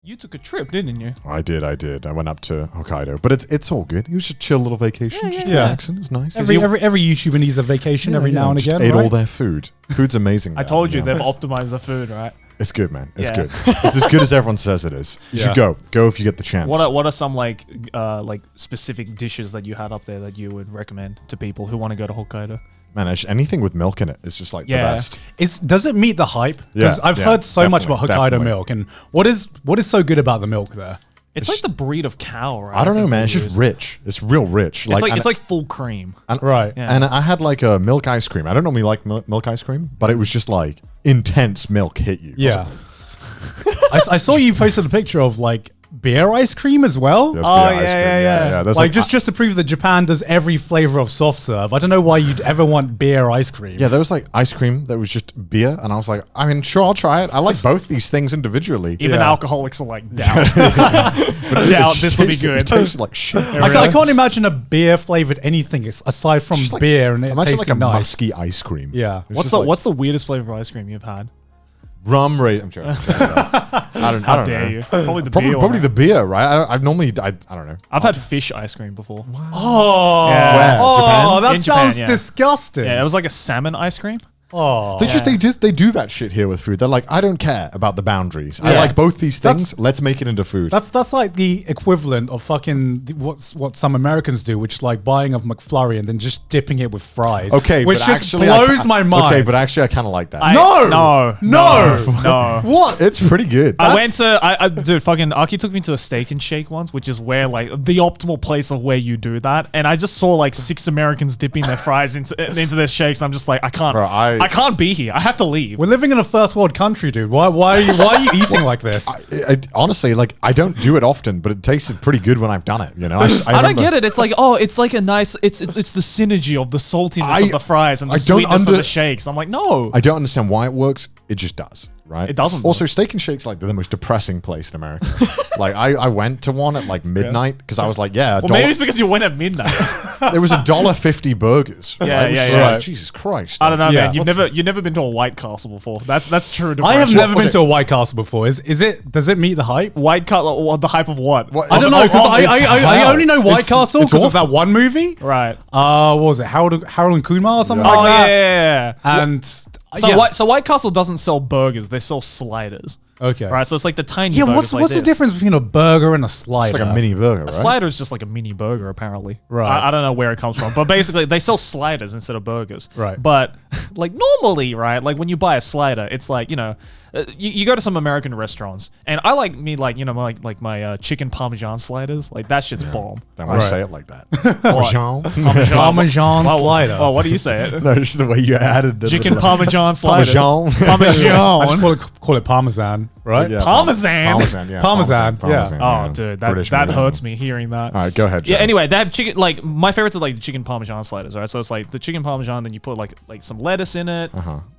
You took a trip, didn't you? I did. I went up to Hokkaido, but it's all good. It was just a chill little vacation, just relaxing. It was nice. Every YouTuber needs a vacation every now and again. Ate all their food. Food's amazing. I told you they've optimized the food, right? It's good, man. It's good. It's as good as everyone says it is. You should go. Go if you get the chance. What are some like specific dishes that you had up there that you would recommend to people who want to go to Hokkaido? Man, anything with milk in it is just like the best. Does it meet the hype? Because I've heard so much about Hokkaido milk, and what is so good about the milk there? It's like the breed of cow, right? I don't know, man. It's just rich. It's real rich. It's like full cream. Right. Yeah. And I had like a milk ice cream. I don't normally like milk ice cream, but it was just like intense milk hit you. Yeah. I saw you posted a picture of like beer ice cream as well. Yeah. Like just to prove that Japan does every flavor of soft serve. I don't know why you'd ever want beer ice cream. Yeah, there was like ice cream that was just beer, and I was like, I mean, sure, I'll try it. I like both these things individually. Even alcoholics are like, doubt this will be good. It tastes like shit. I can't imagine a beer flavored anything aside from beer, and it tastes like a nice. musky ice cream. Yeah. What's the weirdest flavor of ice cream you've had? Rum raisin. I'm joking. I don't How dare you? Probably the beer. Probably the beer, right? I don't know. I've had fish ice cream before. Oh, yeah. Where? Oh, that In sounds Japan, disgusting. Yeah, it was like a salmon ice cream. Oh, They do that shit here with food. They're like, I don't care about the boundaries. I like both these things. Let's make it into food. That's like the equivalent of fucking what some Americans do, which is like buying a McFlurry and then just dipping it with fries. Okay, which but just actually, blows my mind. Okay, but actually, I kind of like that. No. What? It's pretty good. Dude, fucking Aki took me to a Steak and Shake once, which is where like the optimal place of where you do that, and I just saw like 6 Americans dipping their fries into their shakes. And I'm just like, I can't. Bro, I can't be here. I have to leave. We're living in a first world country, dude. Why are you eating like this? Honestly, like I don't do it often, but it tasted pretty good when I've done it. You know, I don't get it. It's like it's like a nice. It's the synergy of the saltiness of the fries and the sweetness of the shakes. I'm like, no. I don't understand why it works. It just does. Right? It doesn't. Also, Steak and Shake's like the most depressing place in America. Like I went to one at like midnight because I was like, well, maybe it's because you went at midnight. There was $1.50 burgers. Yeah. Like, Jesus Christ. I don't know, man. You've never been to a White Castle before. That's true. I have never been to a White Castle before. Does it meet the hype? White Castle, the hype of what? I don't know because I only know White Castle because of that one movie. Right. What was it? Harold and Kumar or something like that? Yeah. And so White Castle doesn't sell burgers; they sell sliders. Okay. Right. So it's like the tiny. Yeah. Burgers What's the difference between a burger and a slider? It's like a mini burger, right? A slider is just like a mini burger, apparently. Right. I don't know where it comes from, but basically they sell sliders instead of burgers. Right. But like normally, right? Like when you buy a slider, it's like you go to some American restaurants, and I like my chicken Parmesan sliders. Like that shit's bomb. Don't want to say it like that. Parmesan slider. Well, what do you say it? No, just the way you added the chicken Parmesan slider. Parmesan. I just call it Parmesan, right? Yeah, Parmesan. Parmesan. Oh, dude, that hurts me hearing that. All right, go ahead. Yeah. Anyway, that chicken, like my favorites are like the chicken Parmesan sliders, right? So it's like the chicken Parmesan, then you put like some lettuce in it.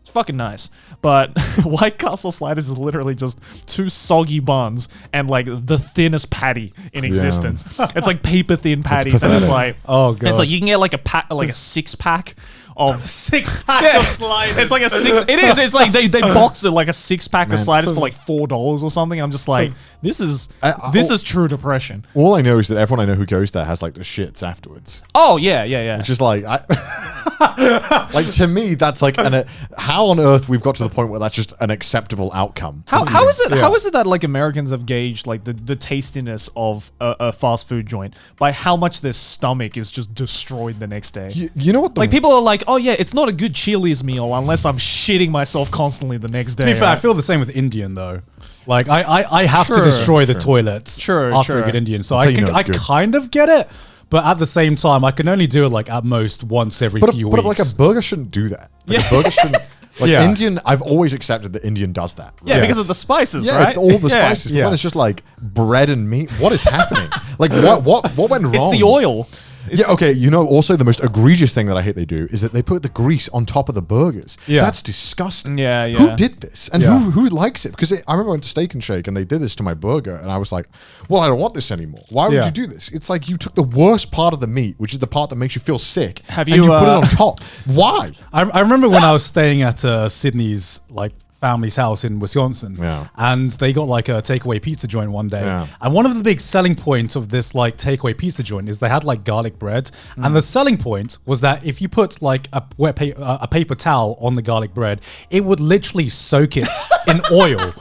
It's fucking nice. But White Castle sliders is literally just 2 soggy buns and like the thinnest patty in existence. It's like paper thin patties, and it's like, oh god, it's like you can get like a 6-pack of 6-pack of sliders. It's like a 6. It is. It's like they box it like a 6-pack of sliders for like $4 or something. I'm just like, this is true depression. All I know is that everyone I know who goes there has like the shits afterwards. Oh yeah. It's just like, like to me, that's like how on earth we've got to the point where that's just an acceptable outcome. How is it? How is it that like Americans have gauged like the tastiness of a fast food joint by how much their stomach is just destroyed the next day? You know what? Like people are like, oh yeah, it's not a good Chili's meal unless I'm shitting myself constantly the next day. To be fair, I feel the same with Indian though. Like I have to destroy the toilets after a good Indian, so I kind of get it. But at the same time, I can only do it like at most once every few weeks. But like a burger shouldn't do that. Like a burger shouldn't. Like Indian, I've always accepted that Indian does that. Yeah, because of the spices, yeah, right? it's all the spices. But when it's just like bread and meat, what is happening? Like what went wrong? It's the oil. Okay. You know, also the most egregious thing that I hate they do is that they put the grease on top of the burgers. Yeah. That's disgusting. Yeah. Who did this? And who likes it? Because I remember I went to Steak and Shake and they did this to my burger and I was like, well, I don't want this anymore. Why would you do this? It's like you took the worst part of the meat, which is the part that makes you feel sick, and you put it on top. Why? I remember when I was staying at Sydney's like family's house in Wisconsin, and they got like a takeaway pizza joint one day. And one of the big selling points of this like takeaway pizza joint is they had like garlic bread, and the selling point was that if you put like a paper towel on the garlic bread, it would literally soak it in oil.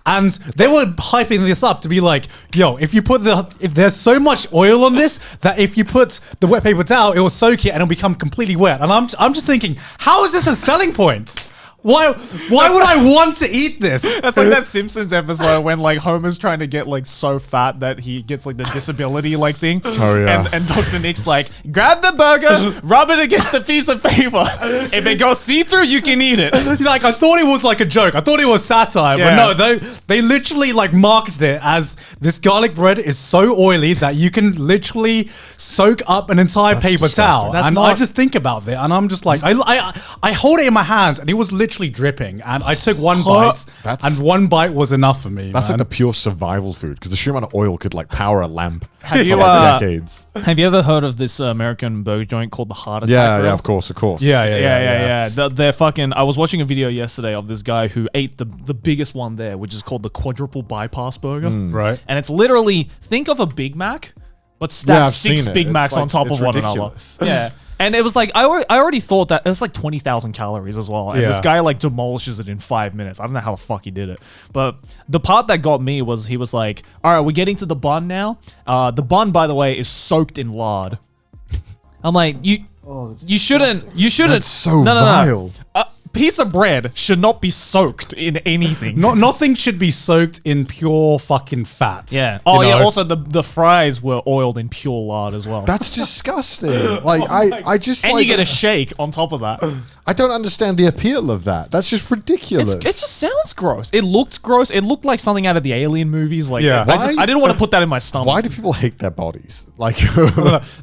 And they were hyping this up to be like, yo, if there's so much oil on this that if you put the wet paper towel, it will soak it and it'll become completely wet. And I'm just thinking, how is this a selling point? Why would I want to eat this? That's like that Simpsons episode when like Homer's trying to get like so fat that he gets like the disability like thing. Oh yeah. And Dr. Nick's like, grab the burger, rub it against the piece of paper. If it goes see-through, you can eat it. Like I thought it was like a joke. I thought it was satire. But no, they literally like marketed it as this garlic bread is so oily that you can literally soak up an entire paper towel. I just think about it and I'm just like, I hold it in my hands and it was literally dripping, and I took one bite, and one bite was enough for me. That's like the pure survival food because the sheer amount of oil could like power a lamp for decades. Have you ever heard of this American burger joint called the Heart Attack Grill? Yeah, of course. Yeah. They're fucking. I was watching a video yesterday of this guy who ate the biggest one there, which is called the quadruple bypass burger. Right, and it's literally think of a Big Mac, but stack 6 Big Macs on top of one another. Yeah. And it was like, I already thought that it was like 20,000 calories as well. And this guy like demolishes it in 5 minutes. I don't know how the fuck he did it. But the part that got me was he was like, all right, we're getting to the bun now. The bun, by the way, is soaked in lard. I'm like, you shouldn't. That's so vile. Piece of bread should not be soaked in anything. Nothing should be soaked in pure fucking fat. Yeah. Oh yeah. Also, the fries were oiled in pure lard as well. That's disgusting. Like I just and like, you get a shake on top of that. I don't understand the appeal of that. That's just ridiculous. It just sounds gross. It looked gross. It looked like something out of the Alien movies. Like I didn't want to put that in my stomach. Why do people hate their bodies? Like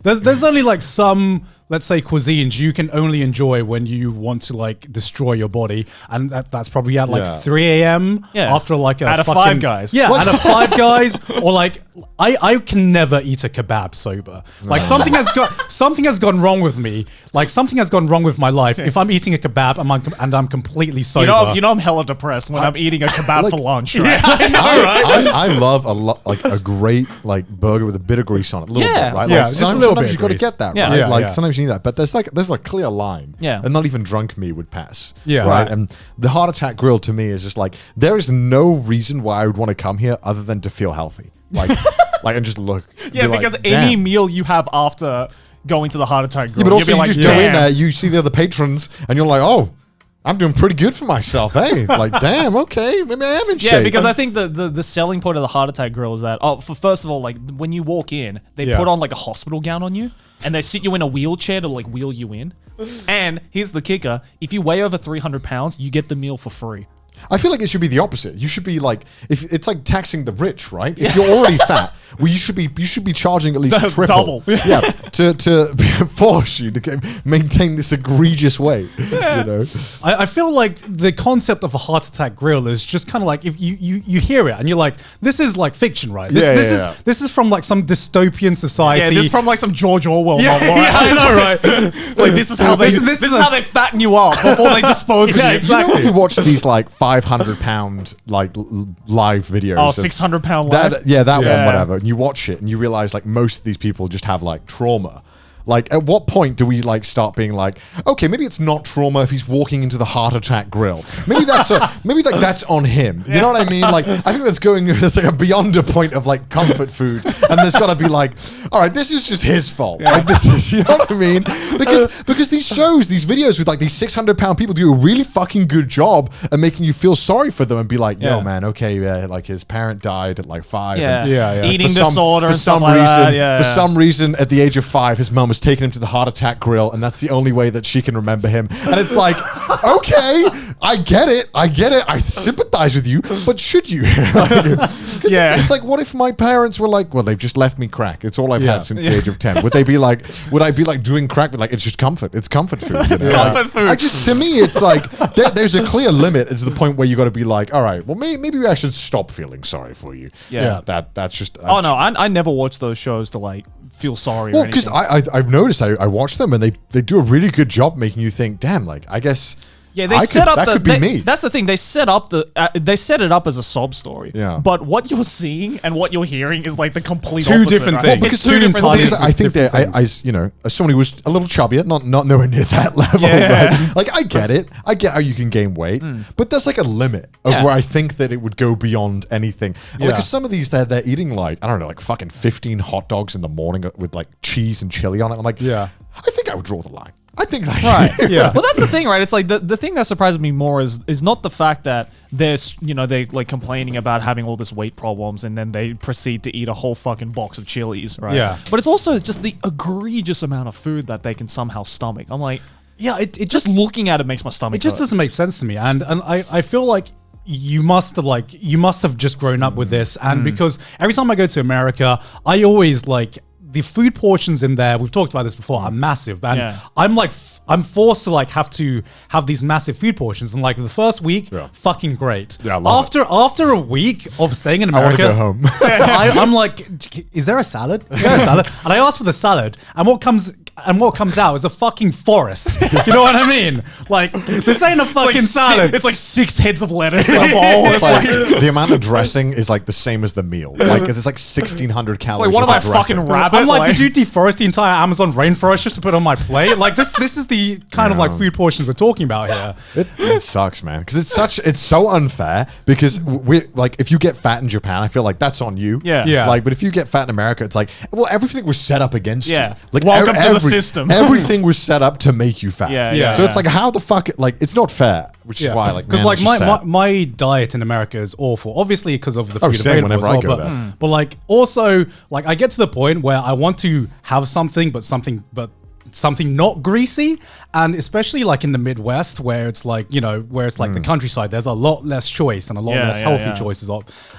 there's only like some, let's say, cuisines you can only enjoy when you want to like destroy your body, and that's probably at like 3 a.m. after like at a Five Guys. Yeah, at a Five Guys, or like I can never eat a kebab sober. Like something has gone wrong with me. Like something has gone wrong with my life. If I'm eating a kebab and I'm completely sober, you know I'm hella depressed when I'm eating a kebab for lunch. Right? Yeah, I know, right? I love a great like burger with a bit of grease on it, a little bit, right? Yeah, like, just a little bit. Sometimes you got to get that, yeah. right? Yeah, like sometimes you need that, but there's a clear line, and not even drunk me would pass, right? And the Heart Attack Grill to me is just like there is no reason why I would want to come here other than to feel healthy, like and just look. Yeah, because like, any meal you have after going to the Heart Attack Grill, but also you just go in there, you see the other patrons, and you're like, oh, I'm doing pretty good for myself, hey? Like, damn, okay, maybe I am in shape. Yeah, because I think the selling point of the Heart Attack Grill is that, first of all, like when you walk in, they put on like a hospital gown on you, and they sit you in a wheelchair to like wheel you in. And here's the kicker: if you weigh over 300 pounds, you get the meal for free. I feel like it should be the opposite. You should be like, if it's like taxing the rich, right? If you're already fat, well, you should be charging at least triple, to force you to maintain this egregious weight. You know, I feel like the concept of a Heart Attack Grill is just kind of like if you hear it and you're like, this is like fiction, right? This is from like some dystopian society. Yeah, this is from like some George Orwell novel. Right? I know, right? It's like this is how they fatten you up before they dispose of you. Exactly. You know, we watch these like 500-pound like live videos. Oh, 600-pound live? That one, whatever. And you watch it and you realize like most of these people just have like trauma. Like, at what point do we like start being like, okay, maybe it's not trauma if he's walking into the Heart Attack Grill. Maybe that's that's on him. You know what I mean? Like, I think that's like a beyond a point of like comfort food, and there's got to be like, all right, this is just his fault. Like, this is, you know what I mean? Because these shows, these videos with like these 600-pound people do a really fucking good job at making you feel sorry for them and be like, yo, man, okay, like his parent died at like 5. Eating disorder. For some reason, at the age of 5, his mum was taking him to the Heart Attack Grill, and that's the only way that she can remember him. And it's like, okay, I get it, I sympathize with you, but should you? It's like, what if my parents were like, well, they've just left me crack. It's all I've had since the age of 10. Would I be like doing crack, but like it's just comfort. It's comfort food. You know? Comfort food. To me, it's like there's a clear limit. It's the point where you got to be like, all right, well, maybe I should stop feeling sorry for you. That's just. I never watch those shows to like feel sorry. Well, because I've noticed I watch them and they do a really good job making you think, damn, like I guess Yeah, they set up that could be me. That's the thing. They set up they set it up as a sob story. Yeah. But what you're seeing and what you're hearing is like the complete Two opposite, different right? things. Well, It's two two different entirely things. Because I think different that things. as someone who was a little chubbier, not nowhere near that level, Yeah. right? Like I get it. I get how you can gain weight, but there's like a limit of Yeah. where I think that it would go beyond anything. And Yeah. Like 'cause some of these they're eating like, I don't know, like fucking 15 hot dogs in the morning with like cheese and chili on it. I'm like, Yeah. I think I would draw the line. I think like, Right. Yeah. Well, that's the thing, right? It's like the thing that surprises me more is not the fact that they're like complaining about having all this weight problems and then they proceed to eat a whole fucking box of chilies, right? Yeah. But it's also just the egregious amount of food that they can somehow stomach. I'm like, Yeah, it just just looking at it makes my stomach it just hurt. doesn't make sense to me, and I feel like you must have just grown up with this, and because every time I go to America, I always like the food portions in there. We've talked about this before, are massive, and Yeah. I'm forced to like have to have these massive food portions, and like the first week, fucking great. Yeah, I love after a week of staying in I want America, to go home. I'm like, is there a salad? Is there a salad? And I ask for the salad, and what comes out is a fucking forest. You know what I mean? Like, this ain't a fucking salad. It's like 6 heads of lettuce in a bowl. It's like the amount of dressing is like the same as the meal. Like, 'cause it's like 1,600 calories. like one of worth my dressing. fucking rabbit. I'm like, did you deforest the entire Amazon rainforest just to put on my plate? Like, this is the kind of like food portions we're talking about here. It sucks, man, because it's so unfair. Because we like, if you get fat in Japan, I feel like that's on you. Yeah. Yeah. Like, but if you get fat in America, it's like, well, everything was set up against Yeah. you. Like, Welcome to the system. Everything was set up to make you fat. Yeah. So it's like, how the fuck? Like, it's not fair. Which is why, like, because man, like it's just sad. my diet in America is awful. Obviously, because of the food same available as whenever I well. go But, there. but like also like I get to the point where I want to have something not greasy, and especially like in the Midwest where it's like the countryside. There's a lot less choice and a lot less healthy choices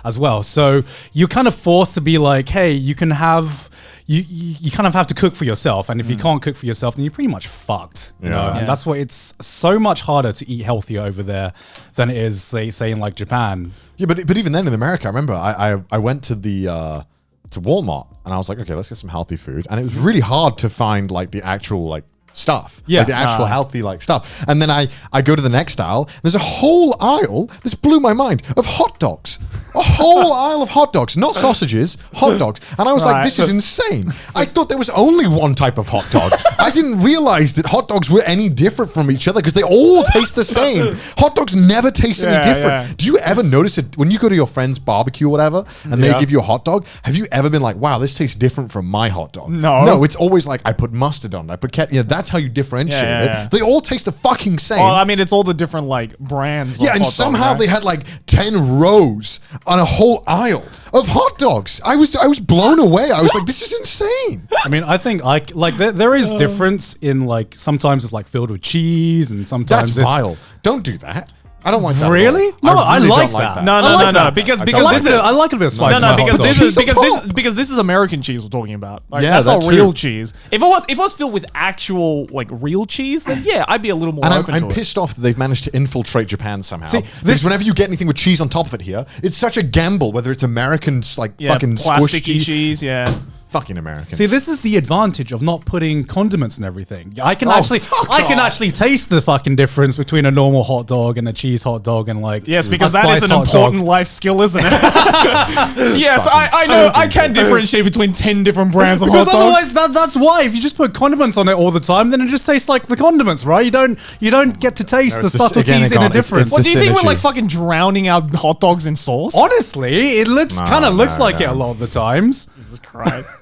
as well. So you're kind of forced to be like, hey, you can have. You kind of have to cook for yourself, and if you can't cook for yourself, then you're pretty much fucked. You know? Yeah. And that's why it's so much harder to eat healthier over there than it is, say in like Japan. Yeah, but even then in America, I remember I went to the to Walmart and I was like, okay, let's get some healthy food, and it was really hard to find like the actual like stuff, Yeah. like the actual healthy like stuff. And then I go to the next aisle. There's a whole aisle. This blew my mind of hot dogs. A whole aisle of hot dogs, not sausages, hot dogs. And I was like, Right. this is insane. I thought there was only one type of hot dog. I didn't realize that hot dogs were any different from each other because they all taste the same. Hot dogs never taste any different. Yeah. Do you ever notice it when you go to your friend's barbecue or whatever and they give you a hot dog? Have you ever been like, wow, this tastes different from my hot dog? No. It's always like, I put mustard on it. I put ketchup. Yeah, that's how you differentiate Yeah. it. They all taste the fucking same. Well, I mean, it's all the different like brands. Yeah, of and hot dogs, somehow right? they had like 10 rows on a whole aisle of hot dogs. I was blown away. I was like, this is insane. I mean, I think there is difference in like sometimes it's like filled with cheese and sometimes That's it's vile. Don't do that. I don't like that. at all. Really? No, I really like don't that. No, I no, like no, no. that. Because I this is I like a bit of spice. no, in no. my Because hot this dog. is because this is American cheese we're talking about. Like, Yeah, that's that not too. real cheese. If it was filled with actual like real cheese, then yeah, I'd be a little more And open I'm to pissed off that they've managed to infiltrate Japan somehow. See, because whenever you get anything with cheese on top of it here, it's such a gamble, whether it's American, like it. Yeah, fucking squished plasticky cheese. cheese. Yeah. Fucking Americans. See, this is the advantage of not putting condiments and everything. I can fuck off. actually taste the fucking difference between a normal hot dog and a cheese hot dog and like Yes, because a that is spiced an hot important dog. life skill, isn't it? Yes, I know. I can differentiate between 10 different brands of hot Because dogs. otherwise, that's why if you just put condiments on it all the time, then it just tastes like the condiments, right? You don't get to taste No, the it's the- subtleties again, in a Egon, it's- difference. it's What do you think we're synergy. like fucking drowning out hot dogs in sauce? Honestly, it looks kind of looks no, like it no. a lot of the times. Jesus Christ.